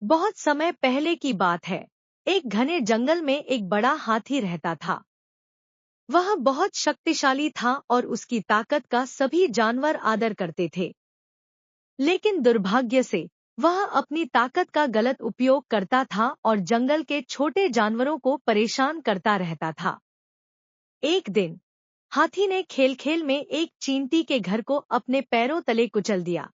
बहुत समय पहले की बात है। एक घने जंगल में एक बड़ा हाथी रहता था। वह बहुत शक्तिशाली था और उसकी ताकत का सभी जानवर आदर करते थे। लेकिन दुर्भाग्य से वह अपनी ताकत का गलत उपयोग करता था और जंगल के छोटे जानवरों को परेशान करता रहता था। एक दिन हाथी ने खेल खेल में एक चींटी के घर को अपने पैरों तले कुचल दिया।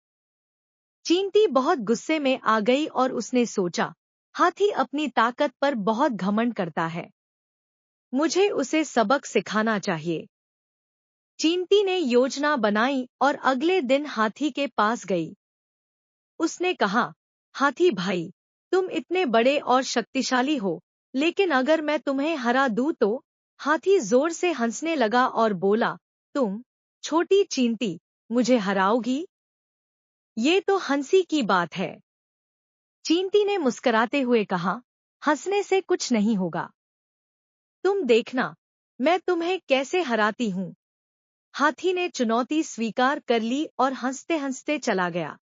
चींटी बहुत गुस्से में आ गई और उसने सोचा, हाथी अपनी ताकत पर बहुत घमंड करता है, मुझे उसे सबक सिखाना चाहिए। चींटी ने योजना बनाई और अगले दिन हाथी के पास गई। उसने कहा, हाथी भाई, तुम इतने बड़े और शक्तिशाली हो, लेकिन अगर मैं तुम्हें हरा दूं तो? हाथी जोर से हंसने लगा और बोला, तुम, छोटी चींटी, मुझे हराओगी? ये तो हंसी की बात है। चींटी ने मुस्कुराते हुए कहा, हंसने से कुछ नहीं होगा। तुम देखना, मैं तुम्हें कैसे हराती हूँ। हाथी ने चुनौती स्वीकार कर ली और हंसते हंसते चला गया।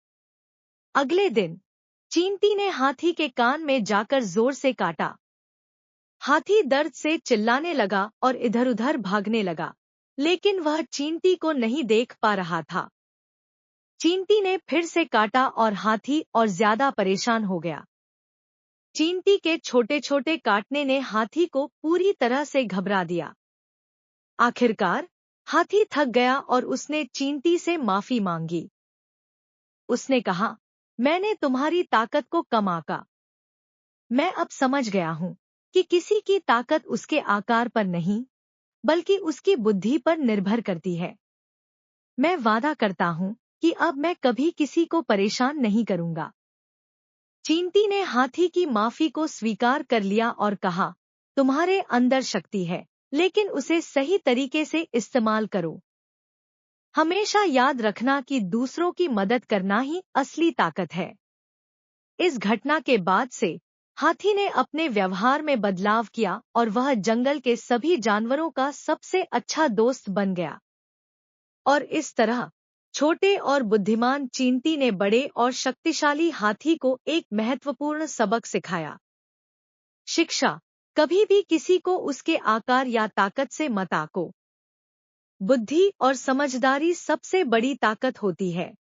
अगले दिन चींटी ने हाथी के कान में जाकर जोर से काटा। हाथी दर्द से चिल्लाने लगा और इधर-उधर भागने लगा, लेकिन वह चींटी को नहीं देख पा रहा था। चींटी ने फिर से काटा और हाथी और ज्यादा परेशान हो गया। चींटी के छोटे-छोटे काटने ने हाथी को पूरी तरह से घबरा दिया। आखिरकार हाथी थक गया और उसने चींटी से माफी मांगी। उसने कहा, मैंने तुम्हारी ताकत को कम आंका। मैं अब समझ गया हूँ कि किसी की ताकत उसके आकार पर नहीं, बल्कि उसकी बुद्धि पर निर्भर करती है। मैं वादा करता हूँ कि अब मैं कभी किसी को परेशान नहीं करूँगा। चींटी ने हाथी की माफी को स्वीकार कर लिया और कहा, तुम्हारे अंदर शक्ति है, लेकिन उसे सही तरीके से इस्तेमाल करो। हमेशा याद रखना कि दूसरों की मदद करना ही असली ताकत है। इस घटना के बाद से हाथी ने अपने व्यवहार में बदलाव किया और वह जंगल के सभी जानवरों का सबसे अच्छा दोस्त बन गया। और इस तरह छोटे और बुद्धिमान चींटी ने बड़े और शक्तिशाली हाथी को एक महत्वपूर्ण सबक सिखाया। शिक्षा, कभी भी किसी को उसके आकार या ताकत से मत आंको। बुद्धि और समझदारी सबसे बड़ी ताकत होती है।